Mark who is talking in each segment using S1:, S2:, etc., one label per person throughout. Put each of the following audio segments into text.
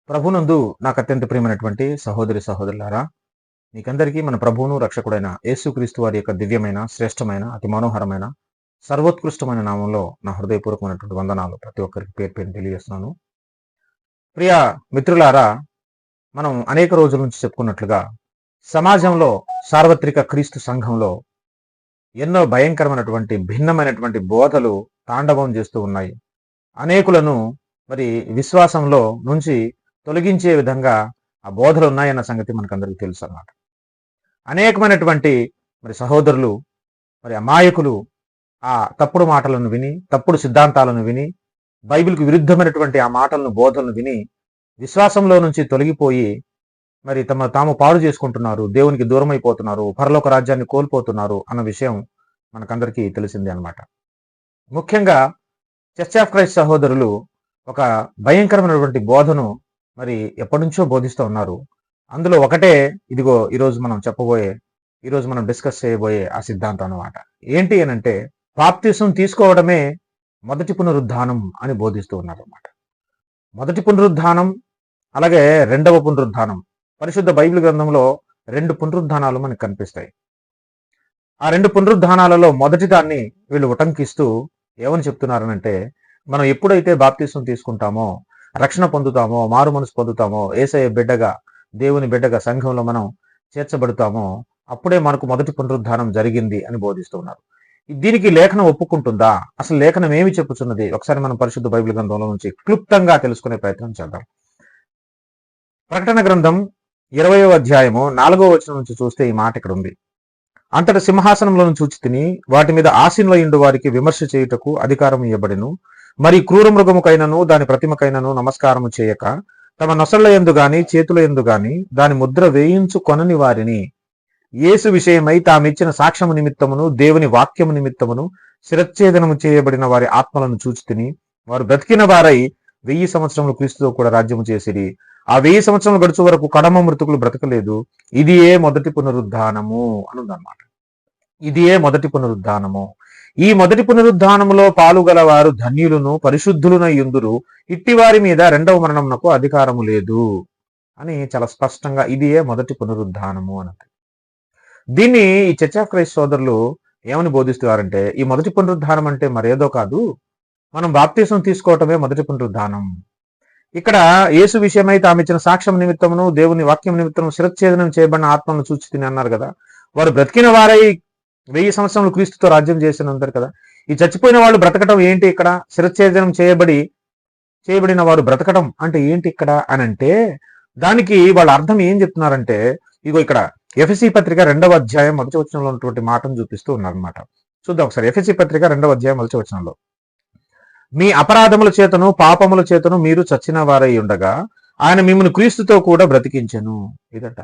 S1: ప్రభునందు నాకు అత్యంత ప్రియమైనటువంటి సహోదరి సహోదరులారా, మీకందరికీ మన ప్రభువును రక్షకుడైన యేసుక్రీస్తు వారి యొక్క దివ్యమైన, శ్రేష్టమైన, అతి మనోహరమైన, సర్వోత్కృష్టమైన నామంలో నా హృదయపూర్వకమైనటువంటి వందనాలు ప్రతి ఒక్కరికి పేరు పేరు తెలియజేస్తున్నాను. ప్రియ మిత్రులారా, మనం అనేక రోజుల నుంచి చెప్పుకున్నట్లుగా సమాజంలో, సార్వత్రిక క్రీస్తు సంఘంలో ఎన్నో భయంకరమైనటువంటి భిన్నమైనటువంటి బోధలు తాండవం చేస్తూ ఉన్నాయి. అనేకులను మరి విశ్వాసంలో నుంచి తొలగించే విధంగా ఆ బోధలు ఉన్నాయన్న సంగతి మనకందరికీ తెలుసు అన్నమాట. అనేకమైనటువంటి మరి సహోదరులు, మరి అమాయకులు ఆ తప్పుడు మాటలను విని, తప్పుడు సిద్ధాంతాలను విని, బైబిల్కు విరుద్ధమైనటువంటి ఆ మాటలను, బోధలను విని విశ్వాసంలో నుంచి తొలగిపోయి మరి తాము పాడు చేసుకుంటున్నారు, దేవునికి దూరం అయిపోతున్నారు, పరలోక రాజ్యాన్ని కోల్పోతున్నారు అన్న విషయం మనకందరికీ తెలిసిందే అన్నమాట. ముఖ్యంగా చర్చ్ ఆఫ్ క్రైస్ట్ సహోదరులు ఒక భయంకరమైనటువంటి బోధను మరి ఎప్పటి నుంచో బోధిస్తూ ఉన్నారు. అందులో ఒకటే ఇదిగో ఈరోజు మనం డిస్కస్ చేయబోయే ఆ సిద్ధాంతం అన్నమాట. ఏంటి అనంటే, బాప్తిసం తీసుకోవడమే మొదటి పునరుద్ధానం అని బోధిస్తూ ఉన్నారు అన్నమాట. మొదటి పునరుద్ధానం, అలాగే రెండవ పునరుద్ధానం. పరిశుద్ధ బైబిల్ గ్రంథంలో 2 పునరుద్ధానాలు మనకు కనిపిస్తాయి. ఆ 2 పునరుద్ధానాలలో మొదటి దాన్ని వీళ్ళు ఉటంకిస్తూ ఏమని చెప్తున్నారనంటే, మనం ఎప్పుడైతే బాప్తిసం తీసుకుంటామో, రక్షణ పొందుతామో, మారు మనసు పొందుతామో, యేసయ్య బిడ్డగా, దేవుని బిడ్డగా సంఘంలో మనం చేర్చబడతామో, అప్పుడే మనకు మొదటి పునరుద్ధానం జరిగింది అని బోధిస్తూ ఉన్నారు. దీనికి లేఖనం ఒప్పుకుంటుందా? అసలు లేఖనం ఏమి చెప్పుచున్నది? ఒకసారి మనం పరిశుద్ధ బైబిల్ గ్రంథంలో నుంచి క్లుప్తంగా తెలుసుకునే ప్రయత్నం చేద్దాం. ప్రకటన గ్రంథం 20వ అధ్యాయము 4వ వచనం నుంచి చూస్తే ఈ మాట ఇక్కడ ఉంది. అంతట సింహాసనంలో చూచి తిని, వాటి మీద ఆసీనులయుండు వారికి విమర్శ చేయుటకు అధికారం ఇవ్వబడెను. మరి క్రూర మృగముకైనను దాని ప్రతిమకైనను నమస్కారము చేయక, తమ నొసళ్ల యందు గాని చేతుల యందు గాని దాని ముద్ర వేయించు కొనని వారిని, యేసు విషయమై తామిచ్చిన సాక్ష్యము నిమిత్తమును, దేవుని వాక్యము నిమిత్తమును శిరచ్ఛేదనము చేయబడిన వారి ఆత్మలను చూచి తిని, వారు బ్రతికిన వారై 1000 సంవత్సరములు క్రీస్తుతో కూడా రాజ్యము చేసిరి. ఆ 1000 సంవత్సరములు గడుచు వరకు కడమ మృతుకులు బ్రతకలేదు. ఇది ఏ మొదటి పునరుద్ధానము అనుందన్నమాట. ఇది ఏ మొదటి పునరుద్ధానము. ఈ మొదటి పునరుద్ధానములో పాలుగలవారు ధన్యులను, పరిశుద్ధులునై యుందురు. ఇట్టివారి మీద రెండవ మరణమునకు అధికారము లేదు అని చాలా స్పష్టంగా ఇది ఏ మొదటి పునరుద్ధానము అన్నది. దీన్ని ఈ చర్చ్ ఆఫ్ క్రైస్ట్ సోదరులు ఏమని బోధిస్తున్నారంటే, ఈ మొదటి పునరుద్ధానం అంటే మరేదో కాదు, మనం బాప్తిసం తీసుకోవటమే మొదటి పునరుద్ధానం. ఇక్కడ యేసు విషయమై తామిచ్చిన సాక్ష్యం నిమిత్తమును, దేవుని వాక్యం నిమిత్తము శిరచ్ఛేదనం చేయబడిన ఆత్మలను చూచి తిని అన్నారు కదా. వారు బ్రతికిన వారై 1000 సంవత్సరములు క్రీస్తుతో రాజ్యం చేసినంటారు కదా. ఈ చచ్చిపోయిన వాళ్ళు బ్రతకటం ఏంటి ఇక్కడ? శిరచ్ఛేదనం చేయబడిన వారు బ్రతకటం అంటే ఏంటి ఇక్కడ అని అంటే, దానికి వాళ్ళ అర్థం ఏం చెప్తున్నారంటే, ఇగో ఇక్కడ ఎఫెసీ పత్రిక 2వ అధ్యాయం మొదటి వచనంలో ఉన్నటువంటి మాటను చూపిస్తూ ఉన్నారనమాట. చూద్దాం ఒకసారి. ఎఫెసీ పత్రిక 2వ అధ్యాయం మొదటి వచనంలో, మీ అపరాధముల చేతను పాపముల చేతను మీరు చచ్చిన వారై ఉండగా ఆయన మిమ్మల్ని క్రీస్తుతో కూడా బ్రతికించెను. ఇదట.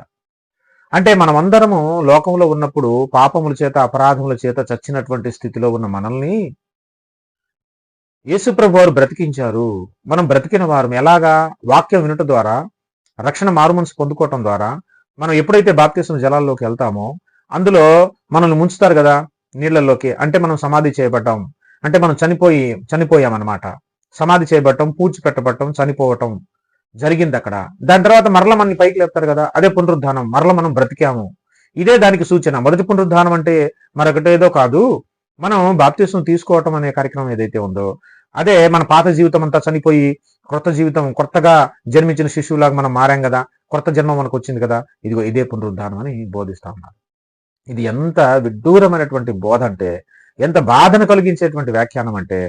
S1: అంటే మనమందరము లోకంలో ఉన్నప్పుడు పాపముల చేత, అపరాధముల చేత చచ్చినటువంటి స్థితిలో ఉన్న మనల్ని యేసుప్రభు వారు బ్రతికించారు. మనం బ్రతికిన వారం ఎలాగా? వాక్యం వినటం ద్వారా, రక్షణ మారుమనసు పొందుకోవటం ద్వారా. మనం ఎప్పుడైతే బాప్తిసం జలాల్లోకి వెళ్తామో, అందులో మనల్ని ముంచుతారు కదా నీళ్లలోకి. అంటే మనం సమాధి చేయబడ్డాం, అంటే మనం చనిపోయామన్నమాట. సమాధి చేయబడటం, పూడ్చిపెట్టబడటం, చనిపోవటం జరిగింది అక్కడ. దాని తర్వాత మరల మనల్ని పైకి లేపుతారు కదా, అదే పునరుద్ధానం. మరల మనం బ్రతికాము. ఇదే దానికి సూచన. మొదటి పునరుద్ధానం అంటే మరొకటేదో కాదు, మనం బాప్తిసం తీసుకోవటం అనే కార్యక్రమం ఏదైతే ఉందో, అదే మన పాత జీవితం అంతా చనిపోయి కొత్త జీవితం, కొత్తగా జన్మించిన శిశువులాగా మనం మారాం కదా, కొత్త జన్మ మనకు వచ్చింది కదా, ఇదిగో ఇదే పునరుద్ధానం అని బోధిస్తా ఉన్నారు. ఇది ఎంత విడ్డూరమైనటువంటి బోధ అంటే, ఎంత బాధను కలిగించేటువంటి వ్యాఖ్యానం అంటే,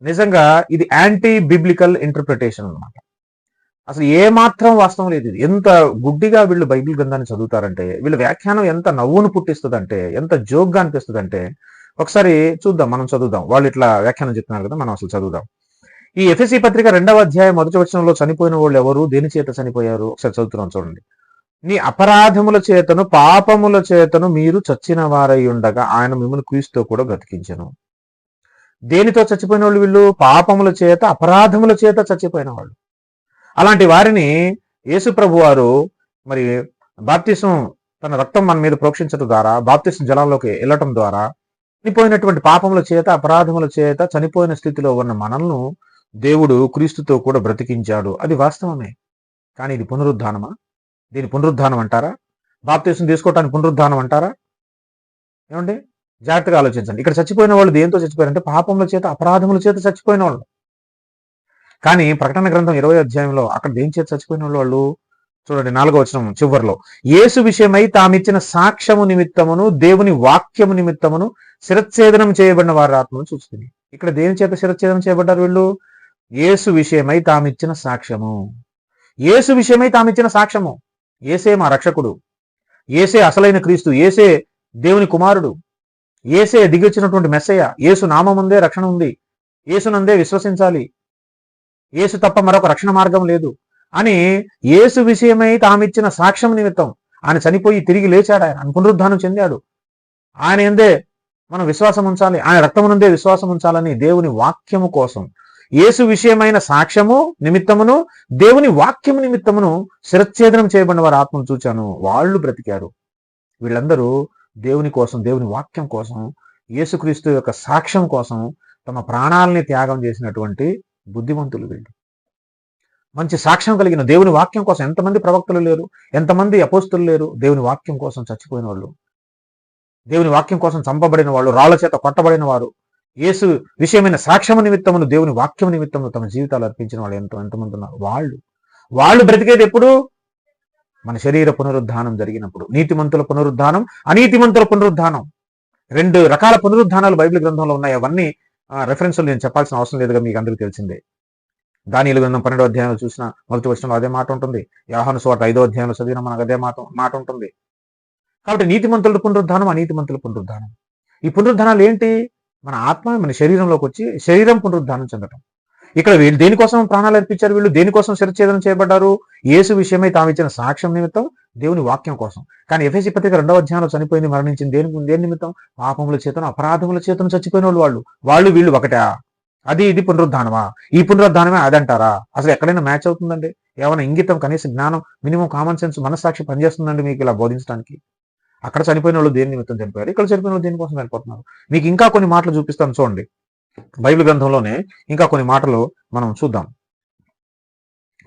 S1: నిజంగా ఇది యాంటీ బిబ్లికల్ ఇంటర్ప్రిటేషన్ అన్నమాట. అసలు ఏమాత్రం వాస్తవం లేదు. ఇది ఎంత గుడ్డిగా వీళ్ళు బైబిల్ గ్రంథాన్ని చదువుతారంటే, వీళ్ళ వ్యాఖ్యానం ఎంత నవ్వును పుట్టిస్తుందంటే, ఎంత జోక్గా అనిపిస్తుందంటే, ఒకసారి చూద్దాం, మనం చదువుదాం. వాళ్ళు ఇట్లా వ్యాఖ్యానం చెప్తున్నారు కదా, మనం అసలు చదువుదాం. ఈ ఎఫెసీ పత్రిక 2వ అధ్యాయం మొదటి వచనంలో చనిపోయిన వాళ్ళు ఎవరు, దేని చేత చనిపోయారు? ఒకసారి చదువుతున్నాం చూడండి. నీ అపరాధముల చేతను పాపముల చేతను మీరు చచ్చిన వారై ఉండగా ఆయన మిమ్మల్ని క్రీస్తుతో కూడా బ్రతికించెను. దేనితో చచ్చిపోయిన వాళ్ళు వీళ్ళు? పాపముల చేత, అపరాధముల చేత చచ్చిపోయిన వాళ్ళు. అలాంటి వారిని యేసు ప్రభు వారు మరి బాప్తిసం, తన రక్తం మన మీద ప్రోక్షించడం ద్వారా, బాప్తిసం జలాల్లోకి వెళ్ళటం ద్వారా చనిపోయినటువంటి పాపముల చేత, అపరాధముల చేత చనిపోయిన స్థితిలో ఉన్న మనల్ని దేవుడు క్రీస్తుతో కూడా బ్రతికించాడు. అది వాస్తవమే. కానీ ఇది పునరుద్ధానమా? దీని పునరుద్ధానం అంటారా? బాప్తీసం తీసుకోవటానికి పునరుద్ధానం అంటారా? ఏమండి, జాగ్రత్తగా ఆలోచించండి. ఇక్కడ చచ్చిపోయిన వాళ్ళు దేంతో చచ్చిపోయారంటే పాపముల చేత, అపరాధముల చేత చచ్చిపోయిన వాళ్ళు. కానీ ప్రకటన గ్రంథం 20వ అధ్యాయంలో అక్కడ దేని చేత చచ్చిపోయిన వాళ్ళు చూడండి, 4వ వచనం చివరిలో, యేసు విషయమై తామిచ్చిన సాక్ష్యము నిమిత్తమును దేవుని వాక్యము నిమిత్తమును శిరచ్ఛేదనం చేయబడిన వారి ఆత్మను చూస్తుంది. ఇక్కడ దేని చేత శిరచ్ఛేదనం చేయబడ్డారు వీళ్ళు? యేసు విషయమై తామిచ్చిన సాక్ష్యము. యేసు విషయమై తామిచ్చిన సాక్ష్యము. యేసే మా రక్షకుడు, యేసే అసలైన క్రీస్తు, యేసే దేవుని కుమారుడు, యేసే దిగొచ్చినటువంటి మెస్సయ్య, యేసు నామముందే రక్షణ ఉంది, యేసునందే విశ్వసించాలి, యేసు తప్ప మరొక రక్షణ మార్గం లేదు అని యేసు విషయమై తామిచ్చిన సాక్ష్యం నిమిత్తం ఆయన చనిపోయి తిరిగి లేచాడు, ఆయన పునరుద్ధానం చెందాడు, ఆయన ఎందే మనం విశ్వాసం ఉంచాలి, ఆయన రక్తమునందే విశ్వాసం ఉంచాలని దేవుని వాక్యము కోసం, యేసు విషయమైన సాక్ష్యము నిమిత్తమును దేవుని వాక్యము నిమిత్తమును శిరచ్ఛేదనం చేయబడిన వారి ఆత్మను చూచాను, వాళ్ళు బ్రతికారు. వీళ్ళందరూ దేవుని కోసం, దేవుని వాక్యం కోసం, యేసుక్రీస్తు యొక్క సాక్ష్యం కోసం తమ ప్రాణాలని త్యాగం చేసినటువంటి బుద్ధిమంతులు వీళ్ళు. మంచి సాక్ష్యం కలిగిన దేవుని వాక్యం కోసం ఎంతమంది ప్రవక్తలు లేరు, ఎంతమంది అపోస్తులు లేరు, దేవుని వాక్యం కోసం చచ్చిపోయిన వాళ్ళు, దేవుని వాక్యం కోసం చంపబడిన వాళ్ళు, రాళ్ల చేత కొట్టబడిన వారు, యేసు విషయమైన సాక్ష్యము నిమిత్తమును దేవుని వాక్యం నిమిత్తమును తమ జీవితాలు అర్పించిన వాళ్ళు ఎంతమంది ఉన్నారు. వాళ్ళు బ్రతికేది ఎప్పుడు? మన శరీర పునరుద్ధానం జరిగినప్పుడు. నీతిమంతుల పునరుద్ధానం, అనీతిమంతుల పునరుద్ధానం, 2 రకాల పునరుద్ధానాలు బైబిల్ గ్రంథంలో ఉన్నాయి. అవన్నీ రెఫరెన్స్లు నేను చెప్పాల్సిన అవసరం లేదుగా, మీకు అందరికీ తెలిసిందే. దానియేలు గ్రంథం 12వ అధ్యాయంలో చూసిన మొదటి వచనంలో అదే మాట ఉంటుంది. యోహాను సువార్త 5వ అధ్యాయంలో చదివిన మనకు అదే మాట ఉంటుంది. కాబట్టి నీతిమంతుల పునరుద్ధానం, అనీతిమంతుల పునరుద్ధానం. ఈ పునరుద్ధానాలు ఏంటి? మన ఆత్మ మన శరీరంలోకి వచ్చి శరీరం పునరుద్ధానం చెందటం. ఇక్కడ వీళ్ళు దేనికోసం ప్రాణాలు అర్పించారు? వీళ్ళు దేనికోసం శిరచ్ఛేదనం చేయబడ్డారు? యేసు విషయమై తామిచ్చిన సాక్ష్యం నిమిత్తం, దేవుని వాక్యం కోసం. కానీ ఎఫెసీ పత్రిక 2వ అధ్యాయంలో చనిపోయింది, మరణించింది దేని నిమిత్తం? పాపముల చేతను, అపరాధముల చేతను చచ్చిపోయిన వాళ్ళు వీళ్ళు ఒకటా? అది ఇది పునరుద్ధానమా? ఈ పునరుద్ధానమే అదంటారా? అసలు ఎక్కడైనా మ్యాచ్ అవుతుందండి? ఏమైనా ఇంగితం, కనీస జ్ఞానం, మినిమం కామన్ సెన్స్, మనస్సాక్షి పనిచేస్తుందండి మీకు ఇలా బోధించడానికి? అక్కడ చనిపోయిన వాళ్ళు దేని నిమిత్తం చనిపోయారు, ఇక్కడ చనిపోయిన వాళ్ళు దేనికోసం చనిపోతున్నారు? మీకు ఇంకా కొన్ని మాటలు చూపిస్తాను చూడండి. బైబిల్ గ్రంథంలోనే ఇంకా కొన్ని మాటలు మనం చూద్దాం.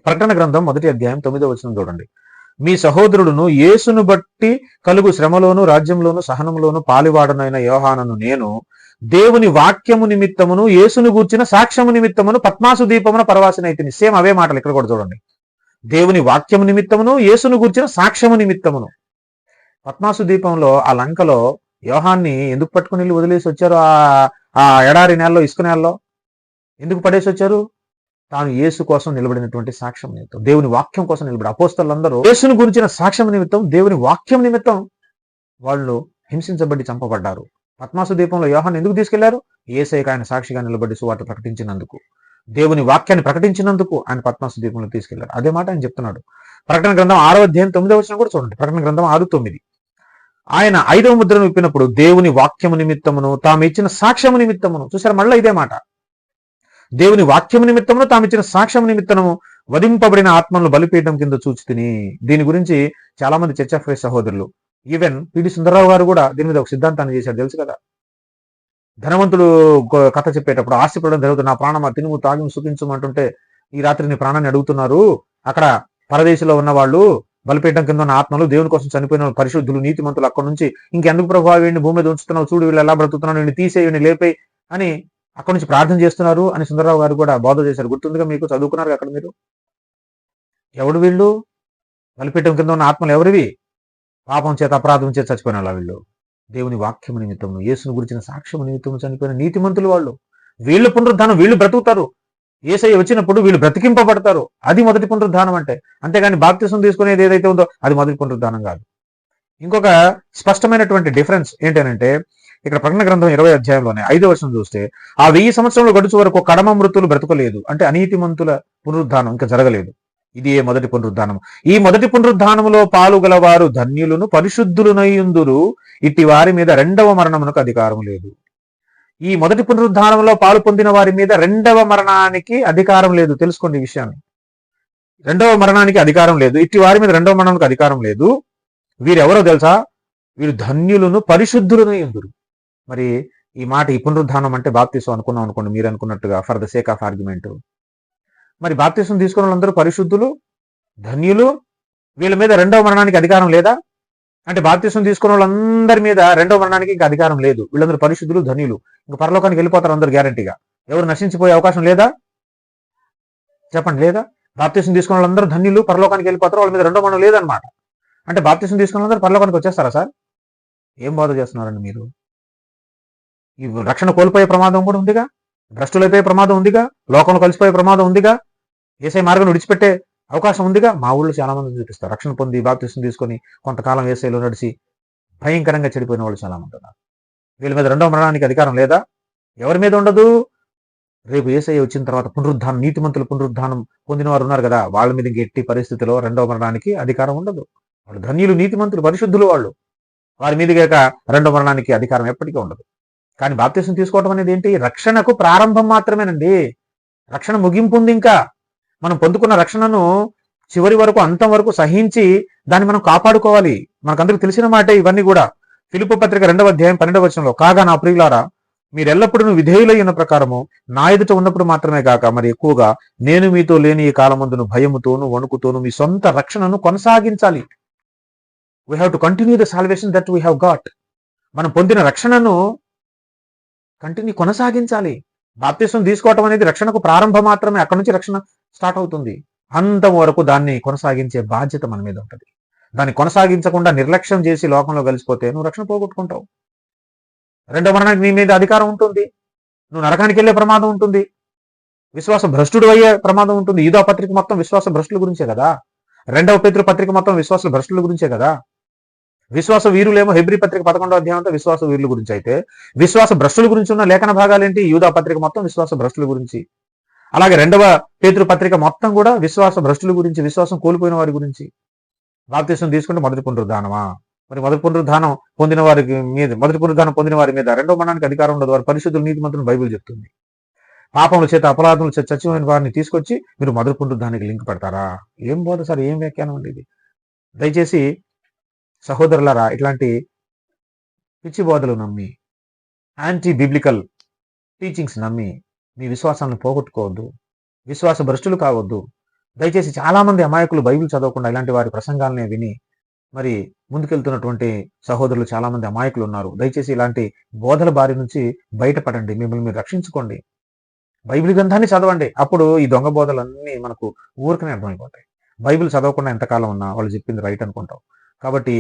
S1: ప్రకటన గ్రంథం 1వ అధ్యాయం 9వ వచనం చూడండి. మీ సహోదరుడును యేసును బట్టి కలుగు శ్రమలోను రాజ్యంలోను సహనంలోను పాలివాడనైన యోహానను నేను దేవుని వాక్యము నిమిత్తమును యేసును గూర్చిన సాక్ష్యము నిమిత్తమును పద్మాసు దీపమున పరవాసినైతిని. సేమ్ అవే మాటలు ఇక్కడ కూడా చూడండి. దేవుని వాక్యము నిమిత్తమును యేసును గూర్చిన సాక్ష్యము నిమిత్తమును. పద్మాసు దీపంలో ఆ లంకలో యోహాన్ని ఎందుకు పట్టుకుని వెళ్ళి వదిలేసి వచ్చారు? ఆ ఎడారి నేలలో, ఇసుక నేలలో ఎందుకు పడేసి వచ్చారు? తాను యేసు కోసం నిలబడినటువంటి సాక్ష్యం నిమిత్తం, దేవుని వాక్యం కోసం నిలబడి అపోస్తలులందరూ యేసును గురించిన సాక్ష్యం నిమిత్తం, దేవుని వాక్యం నిమిత్తం వాళ్ళు హింసించబడి చంపబడ్డారు. పద్మాసు దీపంలో యోహాన్ని ఎందుకు తీసుకెళ్లారు? యేసయ్యకు ఆయన సాక్షిగా నిలబడి సువార్త ప్రకటించినందుకు, దేవుని వాక్యాన్ని ప్రకటించినందుకు ఆయన పద్మాసు దీపంలో తీసుకెళ్లారు. అదే మాట ఆయన చెప్తున్నాడు. ప్రకటన గ్రంథం 6వ అధ్యాయం 9వ వచనం కూడా చూడండి. ప్రకటన గ్రంథం 6:9. ఆయన 5వ ముద్రను విప్పినప్పుడు దేవుని వాక్యము నిమిత్తమును తాము ఇచ్చిన సాక్ష్యము నిమిత్తమును. చూసారు, మళ్ళీ ఇదే మాట. దేవుని వాక్యము నిమిత్తమును తాము ఇచ్చిన సాక్ష్యం నిమిత్తము వధింపబడిన ఆత్మలను బలిపీఠం కింద చూచితిని. దీని గురించి చాలా మంది చర్చ్ ఆఫ్ క్రైస్ట్ సహోదరులు, ఈవెన్ పిడి సుందరరావు గారు కూడా దీని మీద ఒక సిద్ధాంతాన్ని చేశారు, తెలుసు కదా. ధనవంతుడు కథ చెప్పేటప్పుడు ఆశపడడం జరుగుతుంది. నా ప్రాణమా తినుము తాగిము సుఖించమంటుంటే ఈ రాత్రి నీ ప్రాణాన్ని అడుగుతున్నారు. అక్కడ పరదేశంలో ఉన్న వాళ్ళు, బలిపీఠం కింద ఉన్న ఆత్మలు, దేవుని కోసం చనిపోయిన పరిశుద్ధులు, నీతిమంతులు అక్కడ నుంచి ఇంకెందుకు ప్రభావ వీడిని భూమి మీద ఉంచుతున్నావు, చూడు వీళ్ళు ఎలా బ్రతుకుతున్నావు, వీడిని తీసేయి, వీడిని లేపేయి అని అక్కడి నుంచి ప్రార్థన చేస్తున్నారు అని సుందరరావు గారు కూడా బోధ చేశారు. గుర్తుందిగా మీకు, చదువుకున్నారు అక్కడ మీరు. ఎవడు వీళ్ళు? బలిపీఠం కింద ఉన్న ఆత్మలు ఎవరివి? పాపం చేత, అపరాధం చేత చచ్చిపోయిన వాళ్ళ వీళ్ళు. దేవుని వాక్యం నిమిత్తం, యేసును గురించిన సాక్ష్యం నిమిత్తం చనిపోయిన నీతిమంతులు వాళ్ళు. వీళ్ళు పునరుద్ధానం, వీళ్ళు బ్రతుకుతారు. యేసయ్య వచ్చినప్పుడు వీళ్ళు బ్రతికింపబడతారు. అది మొదటి పునరుద్ధానం అంటే. అంతేగాని బాప్తిసం తీసుకునేది ఏదైతే ఉందో అది మొదటి పునరుద్ధానం కాదు. ఇంకొక స్పష్టమైనటువంటి డిఫరెన్స్ ఏంటంటే, ఇక్కడ ప్రకటన గ్రంథం 20వ అధ్యాయంలోనే 5వ వచనం చూస్తే, ఆ 1000 సంవత్సరంలో గడుచు వరకు కడమ మృతులు బ్రతకలేదు, అంటే అనీతిమంతుల పునరుద్ధానం ఇంకా జరగలేదు. ఇది మొదటి పునరుద్ధానం. ఈ మొదటి పునరుద్ధానములో పాలుగలవారు ధన్యులను పరిశుద్ధులునయుందురు, ఇట్టి వారి మీద 2వ మరణమునకు అధికారం లేదు. ఈ మొదటి పునరుద్ధానంలో పాలు పొందిన వారి మీద 2వ మరణానికి అధికారం లేదు. తెలుసుకోండి ఈ విషయాన్ని. 2వ మరణానికి అధికారం లేదు. ఇట్టి వారి మీద 2వ మరణానికి అధికారం లేదు. వీరెవరో తెలుసా? వీరు ధన్యులను పరిశుద్ధులునయుందురు. మరి ఈ మాట, ఈ పునరుద్ధానం అంటే బాప్తిసం అనుకున్నాం అనుకోండి, మీరు అనుకున్నట్టుగా, for the sake of argument. మరి బాప్తిసం తీసుకున్న వాళ్ళందరూ పరిశుద్ధులు, ధన్యులు, వీళ్ళ మీద రెండవ మరణానికి అధికారం లేదా? అంటే బాప్తిసం తీసుకున్న వాళ్ళందరి మీద రెండవ మరణానికి ఇంకా అధికారం లేదు. వీళ్ళందరూ పరిశుద్ధులు, ధన్యులు, ఇంకా పరలోకానికి వెళ్ళిపోతారు అందరూ గ్యారంటీగా. ఎవరు నశించిపోయే అవకాశం లేదా? చెప్పండి, లేదా? బాప్తిసం తీసుకున్న వాళ్ళందరూ ధన్యులు, పరలోకానికి వెళ్ళిపోతారు, వాళ్ళ మీద రెండో మరణం లేదనమాట. అంటే బాప్తిసం తీసుకున్న వాళ్ళందరూ పరలోకానికి వచ్చేస్తారా సార్? ఏం బాధ చేస్తున్నారండి మీరు? ఈ రక్షణ కోల్పోయే ప్రమాదం కూడా ఉందిగా, భ్రష్టులైపోయే ప్రమాదం ఉందిగా, లోకంలో కలిసిపోయే ప్రమాదం ఉందిగా, ఏసై మార్గం విడిచిపెట్టే అవకాశం ఉందిగా. మా ఊళ్ళో చాలా మంది చూపిస్తారు, రక్షణ పొంది బాప్తిసం తీసుకొని కొంతకాలం ఏసైలో నడిచి భయంకరంగా చెడిపోయిన వాళ్ళు చాలా మంది ఉన్నారు. వీళ్ళ మీద రెండవ మరణానికి అధికారం లేదా? ఎవరి మీద ఉండదు? రేపు ఏసయ్య వచ్చిన తర్వాత పునరుద్ధానం, నీతిమంతులు పునరుద్ధానం పొందిన వారు ఉన్నారు కదా, వాళ్ళ మీద ఎట్టి పరిస్థితిలో రెండవ మరణానికి అధికారం ఉండదు. వాళ్ళు ధన్యులు, నీతిమంతులు, పరిశుద్ధులు వాళ్ళు. వారి మీదగాక రెండవ మరణానికి అధికారం ఎప్పటికీ ఉండదు. కానీ బాప్తిసం తీసుకోవడం అనేది ఏంటి? రక్షణకు ప్రారంభం మాత్రమేనండి. రక్షణ ముగింపు ఉంది. ఇంకా మనం పొందుకున్న రక్షణను చివరి వరకు, అంతం వరకు సహించి దాన్ని మనం కాపాడుకోవాలి. మనకందరికి తెలిసిన మాటే ఇవన్నీ కూడా. ఫిలిప్పు పత్రిక 2వ అధ్యాయం 12వ వచనంలో, కాగా నా ప్రియులారా, మీరెల్లప్పుడూ విధేయులై ఉన్న ప్రకారము నా ఎదుట ఉన్నప్పుడు మాత్రమే కాక మరి ఎక్కువగా నేను మీతో లేని ఈ కాలమందును భయముతోను వణుకుతోను మీ సొంత రక్షణను కొనసాగించాలి. We have to continue the salvation that we have got. మనం పొందిన రక్షణను కొనసాగించాలి. బాప్తిసం తీసుకోవటం అనేది రక్షణకు ప్రారంభం మాత్రమే. అక్కడ నుంచి రక్షణ స్టార్ట్ అవుతుంది. అంతం వరకు దాన్ని కొనసాగించే బాధ్యత మన మీద ఉంటుంది. దాన్ని కొనసాగించకుండా నిర్లక్ష్యం చేసి లోకంలో కలిసిపోతే నువ్వు రక్షణ పోగొట్టుకుంటావు. రెండో మరణానికి నీ మీద అధికారం ఉంటుంది. నువ్వు నరకానికి వెళ్ళే ప్రమాదం ఉంటుంది. విశ్వాస భ్రష్టుడు అయ్యే ప్రమాదం ఉంటుంది. యూదా పత్రిక మొత్తం విశ్వాస భ్రష్టుల గురించే కదా. 2వ పేతురు పత్రిక మొత్తం విశ్వాస భ్రష్టుల గురించే కదా. విశ్వాస వీరులేమో హెబ్రీ పత్రిక 11వ అధ్యాయం అంతా విశ్వాస వీరుల గురించి అయితే, విశ్వాస భ్రష్టుల గురించి ఉన్న లేఖన భాగాలేంటి? యూదా పత్రిక మొత్తం విశ్వాస భ్రష్టుల గురించి. అలాగే 2వ పేతురు పత్రిక మొత్తం కూడా విశ్వాస భ్రష్టుల గురించి, విశ్వాసం కోల్పోయిన వారి గురించి. బాప్తిసం తీసుకుంటే మొదటి పునరుద్ధానమా? మరి మొదటి పునరుద్ధానం పొందిన వారి మీద రెండవ మరణానికి అధికారం ఉండదు. వారి పరిశుద్ధులు, నీతిమంతులను బైబిల్ చెప్తుంది. పాపముల చేత, అపరాధముల చేత చచ్చిపోయిన వారిని తీసుకొచ్చి మీరు మొదటి పునరుద్ధానికి లింక్ పెడతారా? ఏం బోధ సార్, ఏం వ్యాఖ్యానం అండి ఇది? దయచేసి సహోదరులారా, ఇట్లాంటి పిచ్చి బోధలు నమ్మి, యాంటీ బిబ్లికల్ టీచింగ్స్ నమ్మి మీ విశ్వాసాలను పోగొట్టుకోవద్దు. విశ్వాస భ్రష్టులు కావద్దు. దయచేసి చాలా మంది అమాయకులు బైబిల్ చదవకుండా ఇలాంటి వారి ప్రసంగాలనే విని మరి ముందుకెళ్తున్నటువంటి సహోదరులు చాలా మంది అమాయకులు ఉన్నారు. దయచేసి ఇలాంటి బోధల బారి నుంచి బయటపడండి. మిమ్మల్ని మీరు రక్షించుకోండి. బైబిల్ గ్రంథాన్ని చదవండి. అప్పుడు ఈ దొంగ బోధలన్నీ మనకు ఊరికనే అర్థమైపోతాయి. బైబిల్ చదవకుండా ఎంతకాలం ఉన్నా వాళ్ళు చెప్పింది రైట్ అనుకుంటాం. కాబట్టి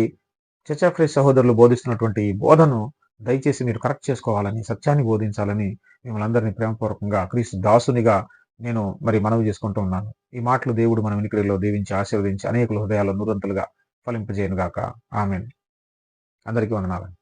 S1: చర్చ్ ఆఫ్ క్రైస్ట్ సహోదరులు బోధిస్తున్నటువంటి ఈ బోధను దయచేసి మీరు కరెక్ట్ చేసుకోవాలని, సత్యాన్ని బోధించాలని మిమ్మల్ని అందరినీ ప్రేమపూర్వకంగా క్రీస్తు దాసునిగా నేను మరి మనవి చేసుకుంటూ ఉన్నాను. ఈ మాటలు దేవుడు మన వినికిడిలో దీవించి ఆశీర్వదించి అనేకుల హృదయాల్లో నూరంతలుగా ఫలింపజేయను గాక. ఆమేన్. అందరికీ వందనాలు.